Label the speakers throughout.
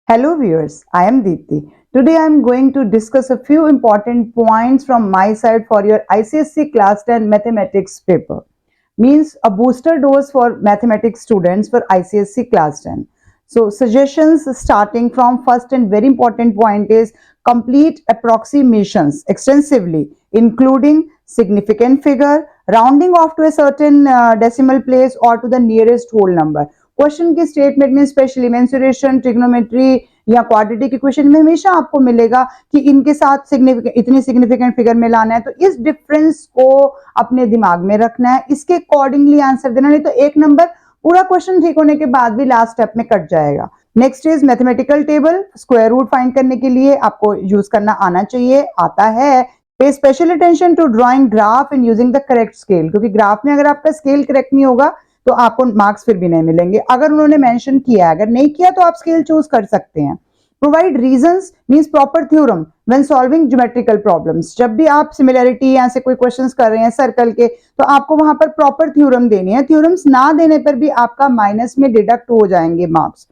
Speaker 1: Hello viewers, I am Deepti. Today I am going to discuss a few important points from my side for your ICSE Class 10 Mathematics paper. Means a booster dose for mathematics students for ICSE Class 10. So suggestions starting from first and very important point is complete approximations extensively including significant figure, rounding off to a certain decimal place or to the nearest whole number. Question की statement में specially mensuration trigonometry या quadratic equation में हमेशा आपको मिलेगा कि इनके साथ इतनी सिग्निफिकेंट फिगर में लाना है, तो इस डिफरेंस को अपने दिमाग में रखना है, इसके अकॉर्डिंगली आंसर देना, नहीं तो एक नंबर पूरा क्वेश्चन ठीक होने के बाद भी लास्ट स्टेप में कट जाएगा। Next is mathematical table, square root find करने के लिए आपको यूज करना आना चाहिए, आता है। Pay special attention to drawing graph and using the correct scale, क्योंकि ग्राफ में अगर आपका स्केल करेक्ट नहीं होगा तो आपको मार्क्स फिर भी नहीं मिलेंगे। अगर उन्होंने मेंशन किया, अगर नहीं किया तो आप स्केल चूज कर सकते हैं। Provide reasons means proper theorem when solving geometrical problems, जब भी आप सिमिलैरिटी या से कोई क्वेश्चंस कर रहे हैं सर्कल के, तो आपको वहां पर प्रॉपर थ्योरम देनी है। थ्योरम्स ना देने पर भी आपका माइनस में डिडक्ट हो जाएंगे marks.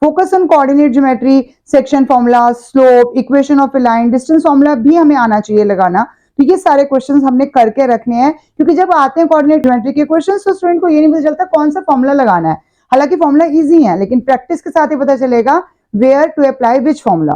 Speaker 1: Focus on coordinate geometry, section formula, slope, equation of A line, distance formula भी हमें आना चाहिए लगाना। तो ये सारे क्वेश्चंस हमने करके रखने हैं, क्योंकि जब आते हैं कोऑर्डिनेट ज्योमेट्री के क्वेश्चंस तो स्टूडेंट को ये नहीं पता चलता कौन सा फॉर्मूला लगाना है। हालांकि फॉर्मूला इजी है, लेकिन प्रैक्टिस के साथ ही पता चलेगा where to apply which formula.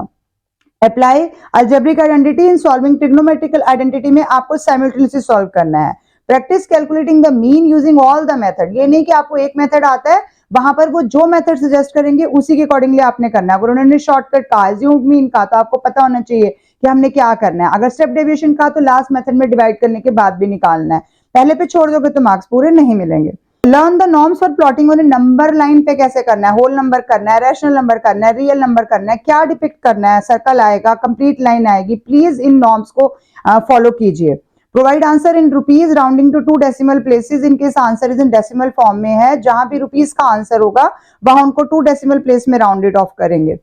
Speaker 1: Apply algebraic identity in solving trigonometrical identity में आपको साइमल्टेनियसली सॉल्व करना है। Practice calculating the mean using all the method, ये नहीं कि आपको एक मेथड आता है, वहां पर वो जो मेथड सजेस्ट करेंगे उसी के अकॉर्डिंगली आपने करना है। अगर उन्होंने शॉर्टकट कहा, अज्यूम्ड मीन कहा, तो आपको पता होना चाहिए कि हमने क्या करना है। अगर स्टेप डेविएशन कहा तो लास्ट मेथड में डिवाइड करने के बाद भी निकालना है, पहले पे छोड़ दोगे तो मार्क्स पूरे नहीं मिलेंगे। Learn the norms for plotting on number line पे कैसे करना है, होल नंबर करना है, रैशनल नंबर करना है, रियल नंबर करना है, क्या डिपिक्ट करना है, सर्कल आएगा, कंप्लीट लाइन आएगी। प्लीज इन नॉर्म्स को फॉलो कीजिए। Provide answer in rupees rounding to 2 decimal places in case answer is in decimal form में है, जहां भी रुपीज का आंसर होगा वहां उनको 2 डेसिमल प्लेस में राउंडेड ऑफ करेंगे।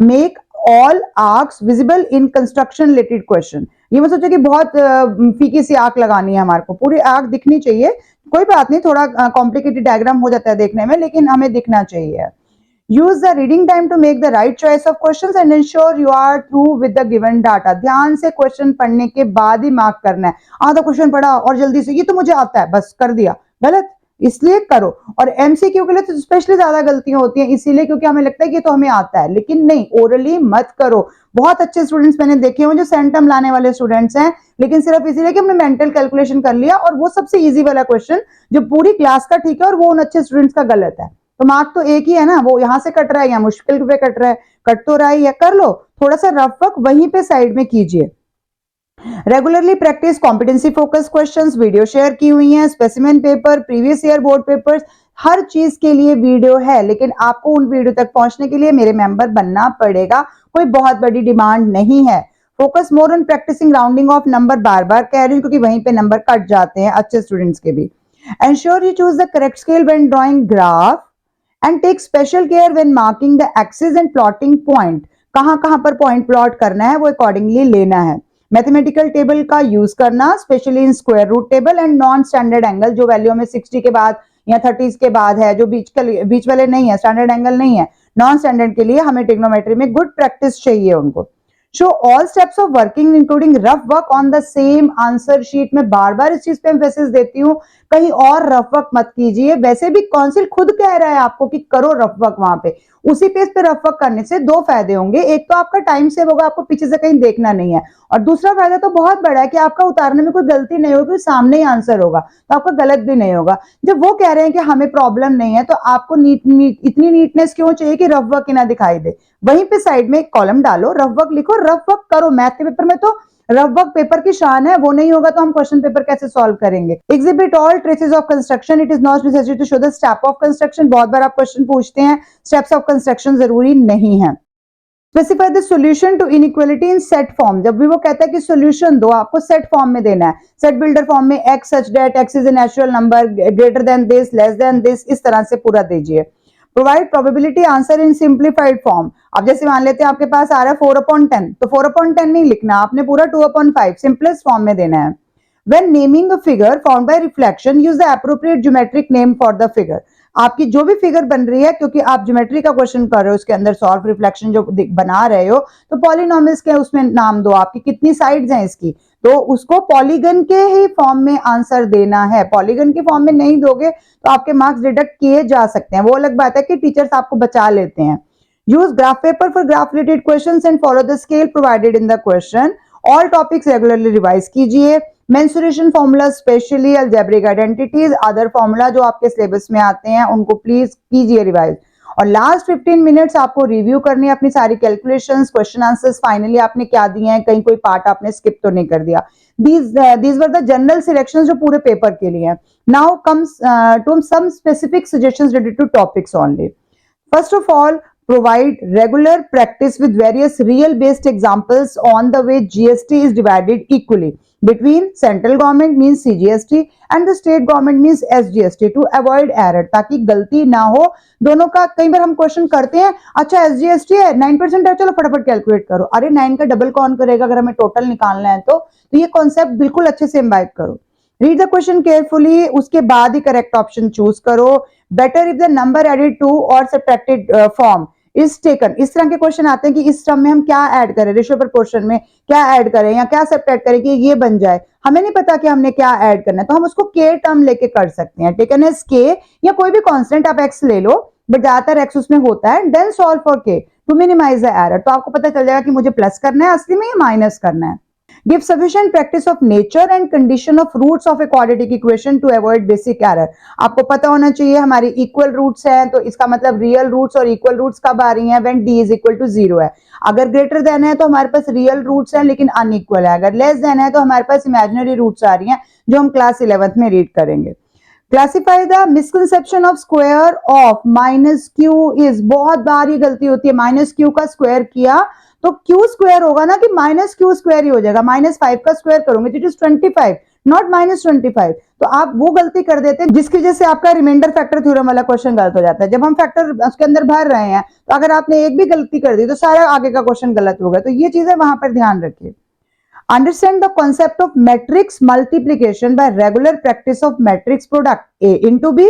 Speaker 1: Make all arcs visible in construction related question, ये मत सोचो कि बहुत फीकी सी आर्क लगानी है, हमारे को पूरी आर्क दिखनी चाहिए। कोई बात नहीं, थोड़ा कॉम्प्लिकेटेड डायग्राम हो जाता है देखने में, लेकिन हमें दिखना चाहिए। Use the reading time to make the right choice of questions and ensure you are through with the given data, ध्यान से क्वेश्चन पढ़ने के बाद ही मार्क करना है। आधा क्वेश्चन पढ़ा और जल्दी से ये तो मुझे आता है बस कर दिया, गलत, इसलिए करो। और एमसीक्यू के लिए तो स्पेशली ज्यादा गलतियां होती हैं, इसीलिए क्योंकि हमें लगता है कि ये तो हमें आता है, लेकिन नहीं, ओरली मत करो। बहुत अच्छे स्टूडेंट्स मैंने देखे हैं जो सेंटम लाने वाले स्टूडेंट्स हैं, लेकिन सिर्फ इसीलिए कि हमने मेंटल कैलकुलेशन कर लिया और वो सबसे इजी वाला क्वेश्चन जो पूरी क्लास का ठीक है और वो उन अच्छे स्टूडेंट्स का गलत है, तो मार्क तो एक ही है ना, वो यहाँ से कट रहा है या मुश्किल पे कट रहा है, कट तो रहा है, या कर लो थोड़ा सा रफ वर्क वहीं पे साइड में कीजिए। Regularly practice competency focus questions, video share की हुई हैं, specimen paper, previous year board papers, हर चीज के लिए वीडियो है, लेकिन आपको उन वीडियो तक पहुंचने के लिए मेरे मेंबर बनना पड़ेगा, कोई बहुत बड़ी डिमांड नहीं है। Focus more on practicing rounding off number, बार बार कह रही हूँ क्योंकि वहीं पे नंबर कट जाते हैं अच्छे स्टूडेंट्स के भी। Ensure you choose the correct scale when drawing graph and take special care when marking the axis and plotting point, कहां पर पॉइंट प्लॉट करना है वो अकॉर्डिंगली लेना है। मैथमेटिकल टेबल का यूज करना, specially in square root table and non standard angle, जो वैल्यू में 60 के बाद या 30 के बाद है, जो बीच वाले नहीं है, स्टैंडर्ड एंगल नहीं है, नॉन स्टैंडर्ड के लिए हमें ट्रिग्नोमेट्री में गुड प्रैक्टिस चाहिए उनको। Show all steps of working including rough work on the same answer sheet, में बार बार इस चीज पे एम्फेसिस देती हूँ, कहीं और रफ वर्क मत कीजिए। वैसे भी काउंसिल खुद कह रहा है आपको कि करो रफ वर्क, वहां पे उसी पेज पे रफ वर्क करने से 2 फायदे होंगे, एक तो आपका टाइम सेव होगा, आपको पीछे से कहीं देखना नहीं है, और दूसरा फायदा तो बहुत बड़ा है कि आपका उतारने में कोई गलती नहीं होगी, सामने ही आंसर होगा तो आपका गलत भी नहीं होगा। जब वो कह रहे हैं कि हमें प्रॉब्लम नहीं है, तो आपको इतनी नीटनेस क्यों चाहिए कि रफ वर्क ही ना दिखाई दे। वहीं पे साइड में एक कॉलम डालो, रफ वर्क लिखो, रफ वर्क करो। मैथ के पेपर में तो रफ वर्क पेपर की शान है, वो नहीं होगा तो हम क्वेश्चन पेपर कैसे सॉल्व करेंगे। Exhibit all traces of construction, it is not necessary to show the step of construction, बहुत बार आप क्वेश्चन पूछते हैं, स्टेप्स ऑफ कंस्ट्रक्शन जरूरी नहीं है। Specify the solution to inequality in set form, जब भी वो कहता है कि सॉल्यूशन दो, आपको सेट फॉर्म में देना है, सेट बिल्डर फॉर्म में, x such that x is a natural number greater than this, less than this, इस तरह से पूरा दीजिए। Provide probability answer in simplified form, अब जैसे मान लेते हैं आपके पास आ रहा है 4/10, तो 4/10 नहीं लिखना, आपने पूरा 2/5 सिंपलेस्ट फॉर्म में देना है। When naming a figure found by reflection, use the appropriate geometric name for the figure. आपकी जो भी फिगर बन रही है, क्योंकि आप ज्योमेट्री का क्वेश्चन कर रहे हो, उसके अंदर सॉल्व रिफ्लेक्शन जो बना रहे हो, तो पॉलिनोमियल्स के उसमें नाम दो, आपकी कितनी साइड्स हैं इसकी, तो उसको पॉलीगन के ही फॉर्म में आंसर देना है। पॉलीगन के फॉर्म में नहीं दोगे तो आपके मार्क्स डिडक्ट किए जा सकते हैं। वो अलग बात है कि टीचर्स आपको बचा लेते हैं। Use graph paper for graph related questions and follow the scale provided in the question. All topics regularly revise कीजिए। Mensuration formula, specially algebraic identities, other formula जो आपके सिलेबस में आते हैं उनको प्लीज कीजिए रिवाइज। और लास्ट 15 मिनट्स आपको रिव्यू करनी है अपनी सारी कैलकुलेशंस, क्वेश्चन आंसर्स, फाइनली आपने क्या दिए हैं, कहीं कोई पार्ट आपने स्किप तो नहीं कर दिया। these were the general selections जो पूरे पेपर के लिए हैं। Now comes to some specific suggestions related to topics only. First of all, provide regular practice with various real based examples on the way GST is divided equally between central government means CGST and the state government means SGST to avoid error, ताकि गलती ना हो दोनों का। कई बार हम question करते हैं, अच्छा SGST है 9% है, चलो फटाफट कैलकुलेट करो, अरे 9 का डबल कौन करेगा अगर हमें टोटल निकालना है तो ये कॉन्सेप्ट बिल्कुल अच्छे से इम्बाइब करो। रीड द क्वेश्चन केयरफुली, उसके बाद ही करेक्ट ऑप्शन चूज करो। Better if the number added to और सब्ट्रैक्टेड फॉर्म इज टेकन। इस तरह के क्वेश्चन आते हैं कि इस टर्म में हम क्या ऐड करें, रेशियो प्रपोर्शन में क्या ऐड करें या क्या सब्ट्रैक्ट करें कि ये बन जाए, हमें नहीं पता कि हमने क्या ऐड करना है, तो हम उसको के टर्म लेके कर सकते हैं। टेकन एज के या कोई भी कांस्टेंट आप एक्स ले लो, बट ज्यादातर एक्स उसमें होता है। देन सॉल्व फॉर के टू मिनिमाइज द एरर, तो आपको पता चल जाएगा कि मुझे प्लस करना है असली में या माइनस करना है। Give sufficient practice of nature and condition of roots of a quadratic equation to avoid basic error. आपको पता होना चाहिए हमारी इक्वल रूट्स हैं, तो इसका मतलब रियल रूट्स और इक्वल रूट्स कब आ रही हैं, when d is equal to 0 है। अगर ग्रेटर देन है तो हमारे पास रियल रूट्स हैं लेकिन अनइक्वल है, अगर लेस देन है तो हमारे पास इमेजिनरी रूट्स आ रही हैं जो हम क्लास 11th में रीड करेंगे। Classify the misconception of square of minus Q is, बहुत बार ये गलती होती है, माइनस क्यू का स्क्वायर किया तो क्यू स्क्वायर होगा ना कि माइनस क्यू स्क्वायर ही हो जाएगा, -5 का स्क्वायर करोगे इट इज 25 नॉट -25, तो आप वो गलती कर देते हैं जिसकी वजह से आपका रिमाइंडर फैक्टर थ्योरम वाला क्वेश्चन गलत हो जाता है। जब हम फैक्टर उसके अंदर भर रहे हैं तो अगर आपने एक भी गलती कर दी तो सारा आगे का क्वेश्चन गलत होगा, तो ये चीजें वहां पर ध्यान रखिए। Understand the concept of matrix multiplication by regular practice of matrix product A into B,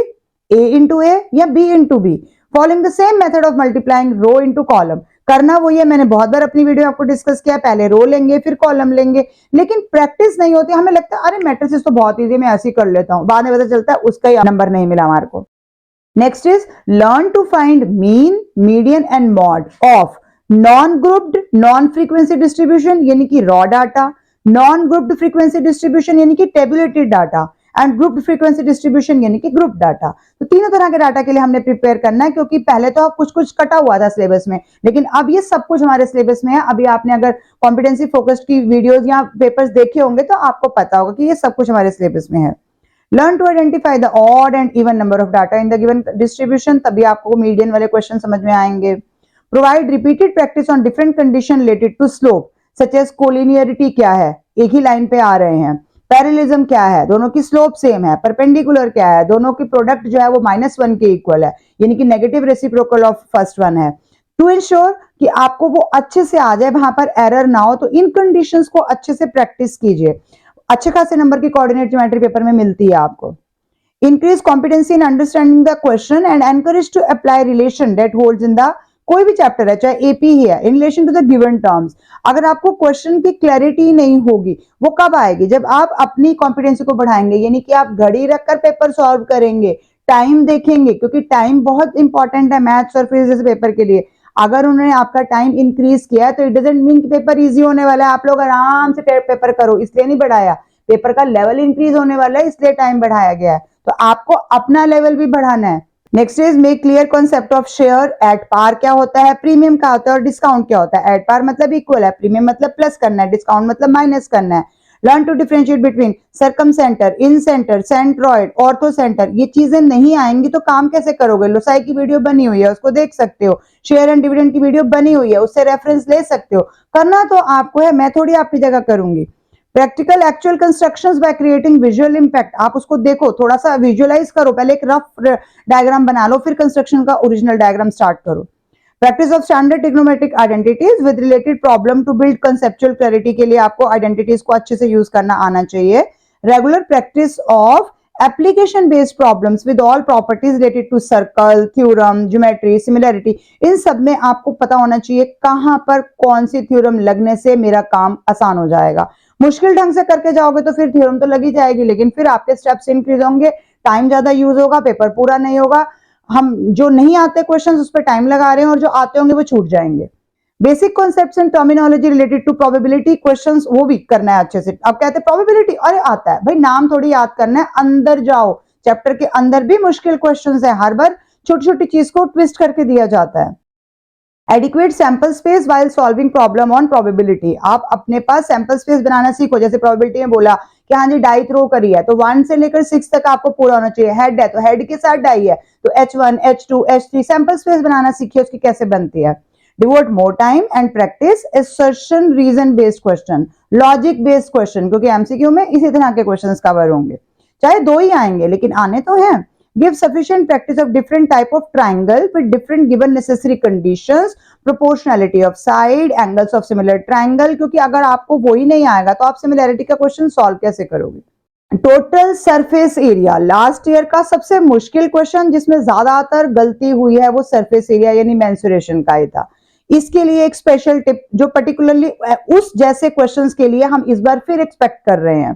Speaker 1: A into A या B into B, following the same method of multiplying row into column। करना वो ये मैंने बहुत बार अपनी वीडियो आपको discuss किया, पहले रो लेंगे फिर कॉलम लेंगे, लेकिन प्रैक्टिस नहीं होती। हमें लगता है अरे मैट्रिसेस तो बहुत इजी, मैं ऐसे ही कर लेता हूँ, बाद में पता चलता है उसका ही नंबर नहीं मिला हमारे को। Next is learn to find mean, median and mode of non grouped non frequency distribution यानी कि raw data, non grouped frequency distribution यानी कि tabulated data, and grouped frequency distribution यानी कि ग्रुप डाटा। तो तीनों तरह के डाटा के लिए हमने प्रिपेयर करना है, क्योंकि पहले तो कुछ कुछ कटा हुआ था सिलेबस में, लेकिन अब ये सब कुछ हमारे सिलेबस में है। अभी आपने अगर कॉम्पिटेंसी फोकस्ड की वीडियोस या पेपर्स देखे होंगे तो आपको पता होगा कि ये सब कुछ हमारे सिलेबस में है। Learn to identify the odd and even number of data in the given distribution, तभी आपको मीडियन वाले क्वेश्चन समझ में आएंगे। Provide repeated practice on different condition related to slope, such as collinearity क्या है, एक ही लाइन पे आ रहे हैं, पैरेललिज्म क्या है, दोनों की स्लोप सेम है, परपेंडिकुलर क्या है, दोनों की प्रोडक्ट जो है वो -1 के इक्वल है, यानी कि negative reciprocal of first one है। टू इंश्योर कि आपको वो अच्छे से आ जाए, वहां पर एरर ना हो, तो इन कंडीशंस को अच्छे से प्रैक्टिस कीजिए, अच्छे खासे नंबर की कोऑर्डिनेट ज्योमेट्री पेपर में मिलती है आपको। Increase competency in understanding the question and encourage to apply relation that holds in the, कोई भी चैप्टर है चाहे एपी ही है, in relation to the given terms. अगर आपको क्वेश्चन की क्लैरिटी नहीं होगी, वो कब आएगी, जब आप अपनी कॉम्पिटेंसी को बढ़ाएंगे, यानी कि आप घड़ी रखकर पेपर सॉल्व करेंगे, टाइम देखेंगे, क्योंकि टाइम बहुत इंपॉर्टेंट है मैथ्स और फिजिक्स पेपर के लिए। अगर उन्होंने आपका टाइम इंक्रीज किया है तो इट डजंट मीन कि पेपर इजी होने वाला है, आप लोग आराम से पेपर करो, इसलिए नहीं बढ़ाया। पेपर का लेवल इंक्रीज होने वाला है इसलिए टाइम बढ़ाया गया है, तो आपको अपना लेवल भी बढ़ाना है। Next is make clear concept of share. At par क्या होता है, प्रीमियम क्या होता है और डिस्काउंट क्या होता है। एट पार मतलब इक्वल है, प्रीमियम मतलब प्लस करना है, डिस्काउंट मतलब माइनस करना है। Learn to differentiate between circumcentre, incentre, centroid, orthocentre. ये चीजें नहीं आएंगी तो काम कैसे करोगे। लोसाई की वीडियो बनी हुई है, उसको देख सकते हो। शेयर एंड डिविडेंड की वीडियो बनी हुई है, उससे रेफरेंस ले सकते हो। करना तो आपको है, मैं थोड़ी आपकी जगह करूंगी। Practical actual constructions by creating visual impact, आप उसको देखो, थोड़ा सा विजुअलाइज करो, पहले एक रफ डायग्राम बना लो, फिर कंस्ट्रक्शन का ओरिजिनल डायग्राम स्टार्ट करो। Practice of standard trigonometric identities with related problem to build conceptual clarity के लिए आपको आइडेंटिटीज को अच्छे से यूज करना आना चाहिए। Regular practice of application based problems with all properties related to circle, theorem, geometry, similarity, इन सब में आपको पता होना चाहिए कहां पर कौन सी थ्योरम लगने से मेरा काम आसान हो जाएगा। मुश्किल ढंग से करके जाओगे तो फिर थ्योरम तो लगी जाएगी, लेकिन फिर आपके स्टेप्स इंक्रीज होंगे, टाइम ज्यादा यूज होगा, पेपर पूरा नहीं होगा। हम जो नहीं आते क्वेश्चन उस पर टाइम लगा रहे हैं और जो आते होंगे वो छूट जाएंगे। Basic concepts and terminology related to probability questions वो भी करना है अच्छे से। अब कहते हैं प्रोबेबिलिटी, अरे आता है भाई, नाम थोड़ी याद करना है, अंदर जाओ, चैप्टर के अंदर भी मुश्किल क्वेश्चंस है, हर बार छोटी छोटी चीज को ट्विस्ट करके दिया जाता है। Adequate sample space while solving problem on probability, आप अपने पास सैंपल स्पेस बनाना सीखो। जैसे प्रोबेबिलिटी में बोला कि हाँ जी डाई थ्रो करी है तो 1 से लेकर 6 तक आपको पूरा होना चाहिए। हेड है तो हेड के साथ डाई है तो H1, H2, H3, sample space बनाना सीखिए, उसकी कैसे बनती है। Devote more time and practice assertion reason based question, logic based question, क्योंकि एमसीक्यू में इसी तरह के क्वेश्चंस कवर होंगे, चाहे 2 ही आएंगे लेकिन आने तो हैं। Give sufficient practice of different type of triangle with different given necessary conditions, proportionality of side, angles of similar triangle, क्योंकि अगर आपको वो ही नहीं आएगा तो आप सिमिलैरिटी का क्वेश्चन सॉल्व कैसे करोगे। Total surface area, last year का सबसे मुश्किल क्वेश्चन जिसमें ज्यादातर गलती हुई है वो सरफेस एरिया यानी मेंसुरेशन का ही था। इसके लिए एक स्पेशल टिप जो पर्टिकुलरली उस जैसे क्वेश्चंस के लिए हम इस बार फिर एक्सपेक्ट कर रहे हैं।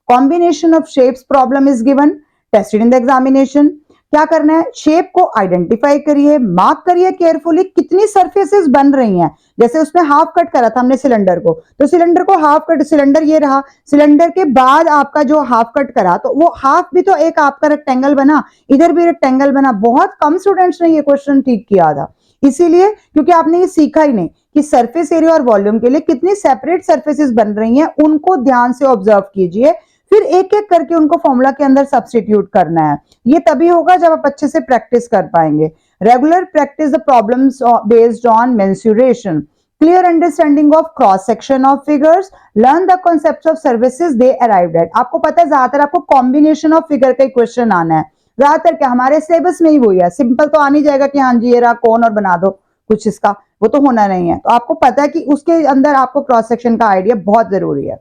Speaker 1: Combination of shapes problem is given, tested in the examination. क्या करना है, शेप को आइडेंटिफाई करिए, मार्क करिए केयरफुली कितनी सरफेसेस बन रही हैं। जैसे उसमें हाफ कट करा था हमने सिलेंडर को, तो सिलेंडर को हाफ कट, सिलेंडर ये रहा, सिलेंडर के बाद आपका जो हाफ कट करा तो वो हाफ भी तो एक आपका रेक्टेंगल बना, इधर भी रेक्टेंगल बना। बहुत कम स्टूडेंट्स ने ये क्वेश्चन ठीक किया था, इसीलिए क्योंकि आपने ये सीखा ही नहीं कि सरफेस एरिया और वॉल्यूम के लिए कितनी सेपरेट सरफेसेस बन रही हैं, उनको ध्यान से ऑब्जर्व कीजिए, फिर एक एक करके उनको फॉर्मूला के अंदर सब्स्टिट्यूट करना है। ये तभी होगा जब आप अच्छे से प्रैक्टिस कर पाएंगे। Regular practice the problems based on mensuration, clear understanding of cross section of figures, learn the concepts of services they arrived at. आपको पता है ज्यादातर आपको कॉम्बिनेशन ऑफ फिगर का क्वेश्चन आना है, ज्यादातर क्या हमारे सिलेबस में ही वही है। सिंपल तो आ नहीं जाएगा कि हाँ जी ये रहा कौन और बना दो कुछ इसका, वो तो होना नहीं है। तो आपको पता है कि उसके अंदर आपको क्रॉस सेक्शन का आइडिया बहुत जरूरी है।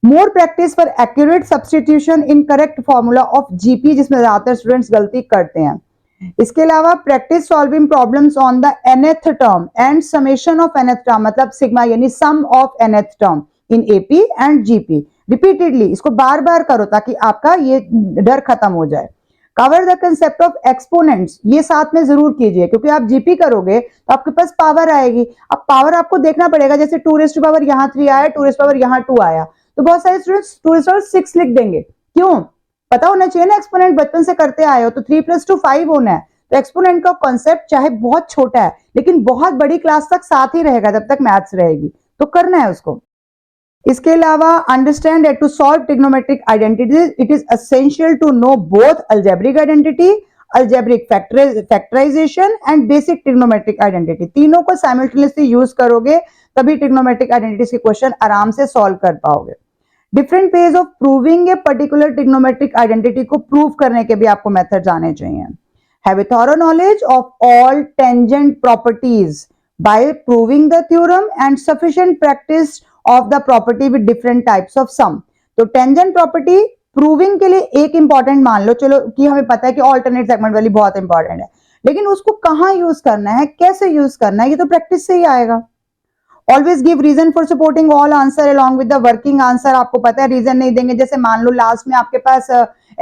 Speaker 1: More practice for accurate substitution in correct formula of GP, जिसमें ज्यादातर स्टूडेंट्स गलती करते हैं। इसके अलावा practice solving problems on the nth term and summation of nth term, मतलब सिग्मा यानी sum of nth term in AP and GP. Repeatedly इसको बार बार करो ताकि आपका ये डर खत्म हो जाए। Cover the concept of exponents, ये साथ में जरूर कीजिए क्योंकि आप जीपी करोगे तो आपके पास पावर आएगी। अब पावर आपको देखना पड़ेगा, जैसे 2 रेज़ टू पावर यहाँ 3 आया, 2 रेज़ टू पावर यहाँ 2 आया, तो बहुत सारे स्टूडेंट्स 2 रेज़ टू पावर 6 लिख देंगे। क्यों? पता होना चाहिए ना, एक्सपोनेंट बचपन से करते आए हो तो 3 + 2 5 होना है। तो एक्सपोनेंट का कॉन्सेप्ट चाहे बहुत छोटा है लेकिन बहुत बड़ी क्लास तक साथ ही रहेगा जब तक मैथ्स रहेगी, तो करना है उसको। इसके अलावा understand that to solve trigonometric identities it is essential to know both algebraic identity, algebraic factorisation and basic trigonometric identity. तीनों को साइमल्टेनियसली यूज करोगे तभी ट्रिग्नोमेट्रिक आइडेंटिटीज के क्वेश्चन आराम से सॉल्व कर पाओगे। Different ways of proving a particular trigonometric identity को प्रूव करने के भी आपको मेथड्स आने चाहिए। Have a thorough knowledge of all tangent properties by proving the theorem and sufficient practice of the property with different types of sum। तो tangent property proving के लिए एक इंपॉर्टेंट मान लो, चलो कि हमें पता है कि ऑल्टरनेट सेगमेंट वाली बहुत इंपॉर्टेंट है, लेकिन उसको कहाँ यूज करना है, कैसे यूज करना है, ये तो प्रैक्टिस से ही आएगा। Always give reason for supporting all answer along with the working answer. आपको पता है रीजन नहीं देंगे, जैसे मान लो लास्ट में आपके पास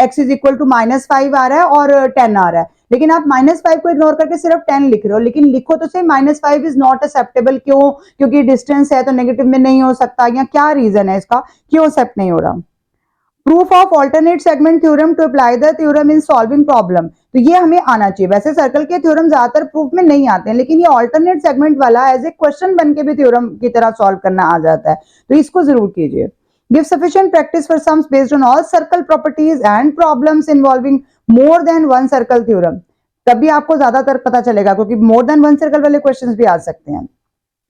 Speaker 1: x इज इक्वल टू -5 आ रहा है और 10 आ रहा है, लेकिन आप -5 को इग्नोर करके सिर्फ 10 लिख रहे हो, लेकिन लिखो तो सही -5 इज नॉट एक्सेप्टेबल। क्यों? क्योंकि डिस्टेंस है तो नेगेटिव में नहीं हो सकता, या क्या रीजन है इसका, क्यों एक्सेप्ट नहीं हो रहा। Proof of alternate segment theorem to apply the theorem in solving problem, तो ये हमें आना चाहिए। वैसे सर्कल के थ्योरम ज्यादातर प्रूफ में नहीं आते हैं, लेकिन ये ऑल्टरनेट सेगमेंट वाला एज ए क्वेश्चन बन के भी थ्योरम की तरह सॉल्व करना आ जाता है, तो इसको जरूर कीजिए। Give sufficient practice for sums based on all circle properties and problems involving more than one circle theorem, तभी आपको ज्यादातर पता चलेगा, क्योंकि मोर देन वन सर्कल वाले क्वेश्चंस भी आ सकते हैं।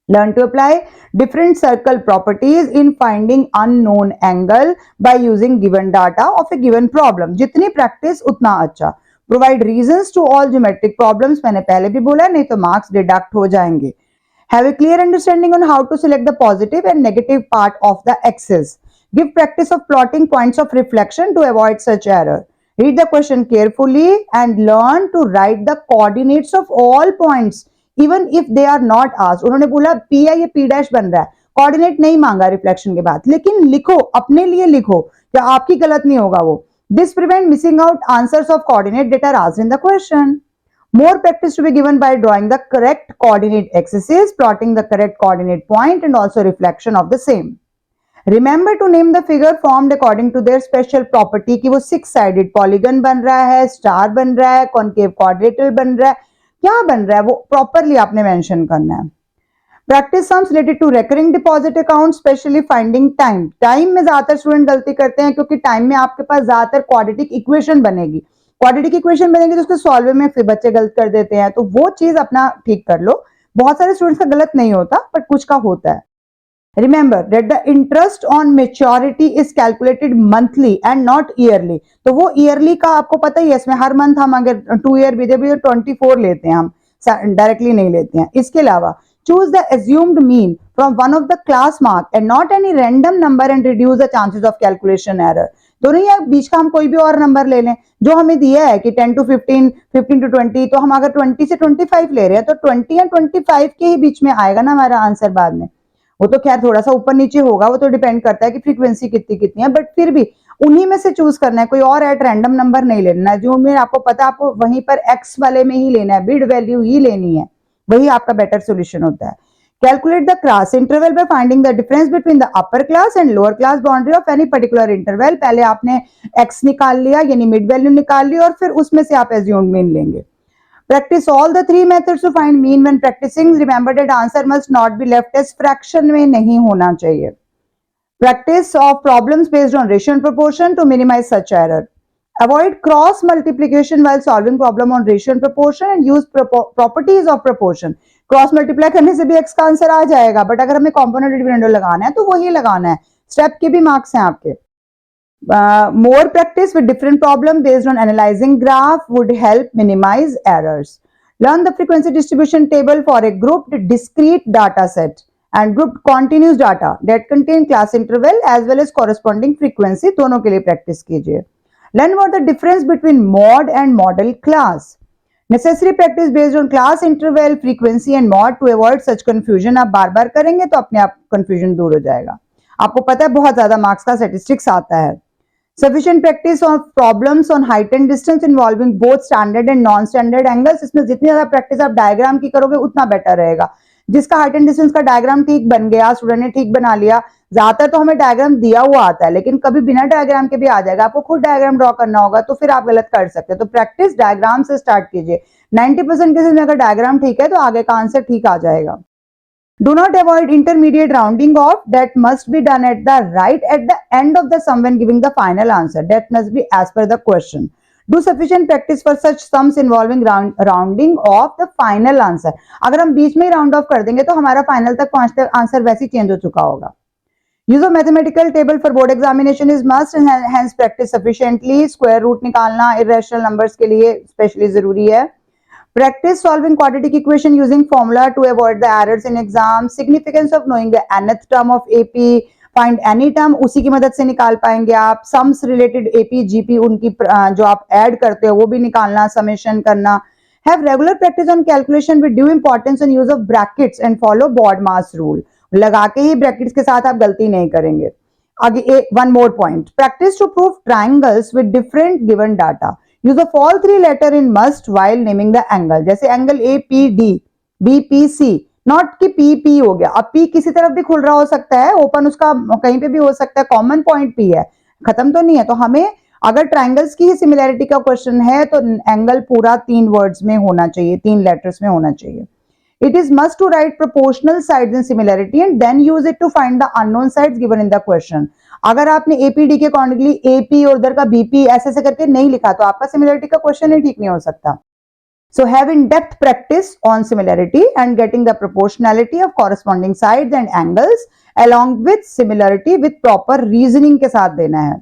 Speaker 1: Learn to apply different circle properties in finding unknown angle by using given data of a given problem। जितनी प्रैक्टिस उतना अच्छा। Provide reasons to all geometric problems, मैंने पहले भी बोला, नहीं तो मार्क्स डिडक्ट हो जाएंगे। Have a clear understanding on how to select the positive and negative part of the axis। Give practice of plotting points of reflection to avoid such error। Read the question carefully and learn to write the coordinates of all points even if they are not asked. उन्होंने बोला P है, ये P dash बन रहा है, coordinate नहीं मांगा reflection के बाद, लेकिन लिखो, अपने लिए लिखो, क्या आपकी गलत नहीं होगा वो. This prevent missing out answers of coordinate that are asked in the question. More practice to be given by drawing the correct coordinate axes, plotting the correct coordinate point and also reflection of the same. Remember to name the figure formed according to their special property कि वो six sided polygon बन रहा है, star बन रहा है, concave quadrilateral बन रहा है, क्या बन रहा है वो properly आपने mention करना है. Practice sums related to recurring deposit account, specially finding time. Time में ज्यादातर स्टूडेंट गलती करते हैं क्योंकि टाइम में आपके पास ज्यादातर क्वाड्रेटिक इक्वेशन बनेगी. क्वाड्रेटिक इक्वेशन बनेगी तो उसको सॉल्व में फिर बच्चे गलत कर देते हैं, तो वो चीज अपना ठीक कर लो. बहुत सारे स्टूडेंट्स का गलत नहीं होता बट कुछ का होता है. Remember that the interest on maturity is calculated monthly and not yearly. तो वो yearly का आपको पता ही है, इसमें हर मंथ हम अगर 2 year भी दे भी 24 लेते हैं, हम डायरेक्टली नहीं लेते हैं. इसके अलावा choose the assumed mean from one of the class mark and not any random number and reduce the chances of calculation error. तो नहीं है बीच का हम कोई भी और नंबर ले लें जो हमें दिया है कि 10 to 15, 15 to 20, तो हम अगर 20 से 25 ले रहे हैं तो 20 या 25 के ही बीच में आएगा ना हमारा आंसर बाद में. वो तो खैर थोड़ा सा ऊपर नीचे होगा, वो तो डिपेंड करता है कि फ्रीक्वेंसी कितनी कितनी है, बट फिर भी उन्हीं में से चूज करना है, कोई और एट रैंडम नंबर नहीं लेना है. जो में आपको पता है आपको वहीं पर एक्स वाले में ही लेना है, बिड वैल्यू ही लेनी है, वही आपका बेटर सोल्यूशन होता है. Calculate the class interval by finding the difference between the upper class and lower class boundary of any particular interval. पहले आपने एक्स निकाल लिया यानी मिड वैल्यू निकाल ली और फिर उसमें से आप एज्यूम्ड मीन लेंगे. Practice all the three methods to find mean. When practicing, remember that answer must not be left as fraction में नहीं होना चाहिए. Practice of problems based on ratio and proportion to minimize such error. Avoid cross multiplication while solving problem on ratio and proportion and use properties of proportion. Cross multiply करने से भी x का answer आ जाएगा, but अगर हमें component dividend लगाना है तो वही लगाना है. स्टेप के भी मार्क्स हैं आपके. More practice with different problem based on analyzing graph would help minimize errors. Learn the frequency distribution table for a grouped discrete data set and grouped continuous data that contain class interval as well as corresponding frequency. दोनों के लिए practice कीजिए. Learn what the difference between mod and model class. Necessary practice based on class interval, frequency and mod to avoid such confusion. आप बार बार करेंगे तो अपने आप confusion दूर हो जाएगा. आपको पता है बहुत ज्यादा मार्क्स का statistics आता है. Sufficient practice on problems on height and distance involving both standard and non-standard angles. इसमें जितनी ज्यादा प्रैक्टिस आप डायग्राम की करोगे उतना बेटर रहेगा. जिसका हाइट एंड डिस्टेंस का डायग्राम ठीक बन गया, स्टूडेंट ने ठीक बना लिया, ज्यादातर तो हमें डायग्राम दिया हुआ आता है लेकिन कभी बिना डायग्राम के भी आ जाएगा, आपको खुद डायग्राम ड्रॉ करना होगा तो फिर आप गलत कर सकते हैं. तो प्रैक्टिस डायग्राम से स्टार्ट कीजिए. 90% केसेस में अगर डायग्राम ठीक है तो आगे का आंसर ठीक आ जाएगा. Do not avoid intermediate rounding off that must be done at the end of the sum when giving the final answer. That must be as per the question. Do sufficient practice for such sums involving rounding off the final answer. अगर हम बीच में ही round off कर देंगे तो हमारा final तक पहुंचते answer वैसे ही चेंज हो चुका होगा. Use of mathematical table for board examination is must and hence practice sufficiently. Square root निकालना irrational numbers के लिए specially जरूरी है. Practice solving quadratic equation using formula to avoid the errors in exam. Significance of knowing the nth term of AP. Find any term, उसी की मदद से निकाल पाएंगे आप. Sums related AP, GP उनकी जो आप ऐड करते हो वो भी निकालना, summation करना. Have regular practice on calculation with due importance on use of brackets and follow BODMAS rule. लगा के ही brackets के साथ आप गलती नहीं करेंगे. आगे one more point. Practice to prove triangles with different given data. Use of all three letter in must while naming the angle. जैसे एंगल APD, BPC, नॉट कि PP हो गया. अब P किसी तरफ भी खुल रहा हो सकता है, ओपन उसका कहीं पे भी हो सकता है, कॉमन पॉइंट P है, खत्म तो नहीं है. तो हमें अगर ट्राइंगल्स की ही सिमिलैरिटी का क्वेश्चन है तो एंगल पूरा 3 वर्ड्स में होना चाहिए, 3 लेटर्स में होना चाहिए. It is must to write proportional sides in similarity and then use it to find the unknown sides given in the question. अगर आपने APD के अकॉर्डिंगली AP और उधर का BP ऐसे करके नहीं लिखा तो आपका सिमिलरिटी का क्वेश्चन ही ठीक नहीं हो सकता. So have in-depth practice on similarity and getting the proportionality of corresponding sides and angles along with similarity with proper reasoning के साथ देना है.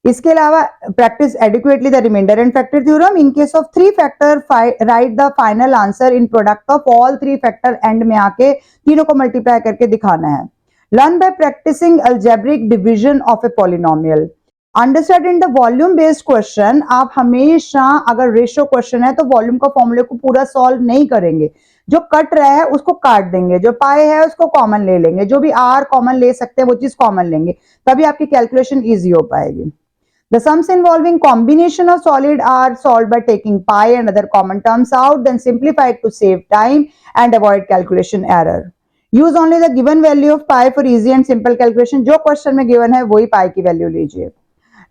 Speaker 1: इसके अलावा practice adequately the remainder and factor theorem. In case of 3 factor write the final answer in product of all 3 factor, end में आके तीनों को मल्टीप्लाई करके दिखाना है. Learn by practicing algebraic division of a polynomial. Understand in the volume based question आप हमेशा अगर रेशियो क्वेश्चन है तो वॉल्यूम का फॉर्मूले को पूरा सॉल्व नहीं करेंगे, जो कट रहा है उसको काट देंगे, जो पाए है उसको कॉमन ले लेंगे, जो भी आर कॉमन ले सकते हैं वो चीज कॉमन लेंगे, तभी आपकी कैलकुलेशन इजी हो पाएगी। The sums involving combination of solid are solved by taking pi and other common terms out, then simplify it to save time and avoid calculation error. Use only the given value of pi for easy and simple calculation. जो question में given है वही pi की value लीजिए.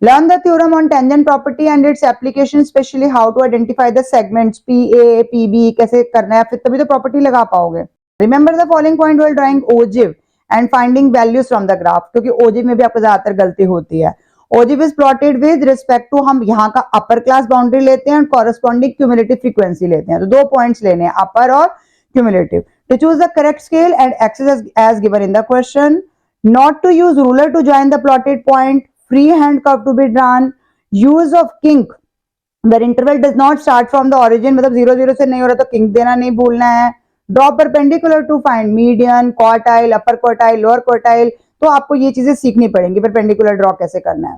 Speaker 1: Learn the theorem on tangent property and its application, especially how to identify the segments PA, PB कैसे करना है, फिर तभी तो प्रॉपर्टी लगा पाओगे. Remember the following point while drawing ogive and finding values from the graph, क्योंकि ogive में भी आपको ज्यादातर गलती होती है. ogive is plotted with respect to हम यहाँ का अपर क्लास बाउंड्री लेते हैं और कॉरेस्पॉन्डिंग क्यूमुलेटिव फ्रीक्वेंसी लेते हैं, तो 2 पॉइंट्स लेने हैं, अपर और cumulative. To choose the correct scale and axis as given in the question, not to use ruler to join the plotted point, free hand curve to be drawn, use of kink where interval does not start from the origin, मतलब 0 0 से नहीं हो रहा तो kink देना नहीं भूलना है. Draw perpendicular to find median, quartile, upper quartile, lower quartile, तो आपको ये चीजें सीखनी पड़ेंगी perpendicular draw कैसे करना है.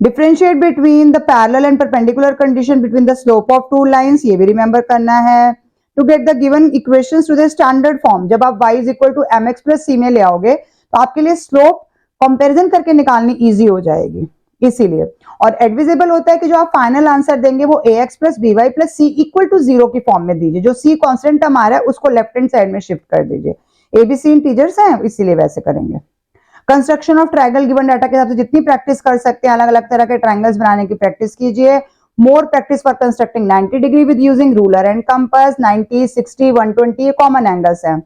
Speaker 1: Differentiate between the parallel and perpendicular condition between the slope of two lines, ये भी remember करना है. To get the given equations to the standard form, जब आप y is equal to mx plus c में ले आओगे तो आपके लिए स्लोप कंपैरिजन करके निकालनी इजी हो जाएगी, इसीलिए. और एडविजिबल होता है कि जो आप फाइनल आंसर देंगे वो ax plus by plus c equal to 0 की फॉर्म में दीजिए. जो c कांस्टेंट टर्म आ रहा है उसको लेफ्ट हैंड साइड में शिफ्ट कर दीजिए. abc इंटीजर्स हैं इसीलिए वैसे करेंगे. Construction of triangle given data के हिसाब से जितनी प्रैक्टिस कर सकते हैं अलग अलग तरह के ट्रायंगल्स बनाने की प्रैक्टिस कीजिए. More practice for constructing 90 degree with using ruler and compass. 90, 60, 120 ये कॉमन एंगल्स हैं.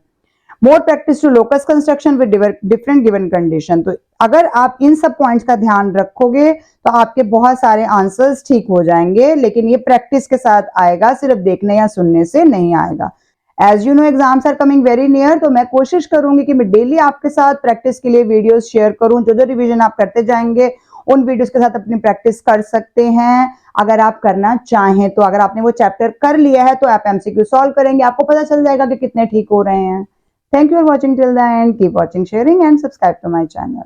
Speaker 1: More practice to locus construction with different given condition. तो अगर आप इन सब पॉइंट्स का ध्यान रखोगे तो आपके बहुत सारे आंसर्स ठीक हो जाएंगे, लेकिन ये प्रैक्टिस के साथ आएगा, सिर्फ देखने या सुनने से नहीं आएगा. As you know exams are coming very near, तो मैं कोशिश करूंगी कि मैं डेली आपके साथ प्रैक्टिस के लिए वीडियोस शेयर करूं. जो जो रिवीजन आप करते जाएंगे उन वीडियोस के साथ अपनी प्रैक्टिस कर सकते हैं अगर आप करना चाहें. तो अगर आपने वो चैप्टर कर लिया है तो आप एमसीक्यू सॉल्व करेंगे, आपको पता चल जाएगा कि कितने ठीक हो रहे हैं. Thank you for watching till the end. Keep watching, sharing and subscribe to my channel.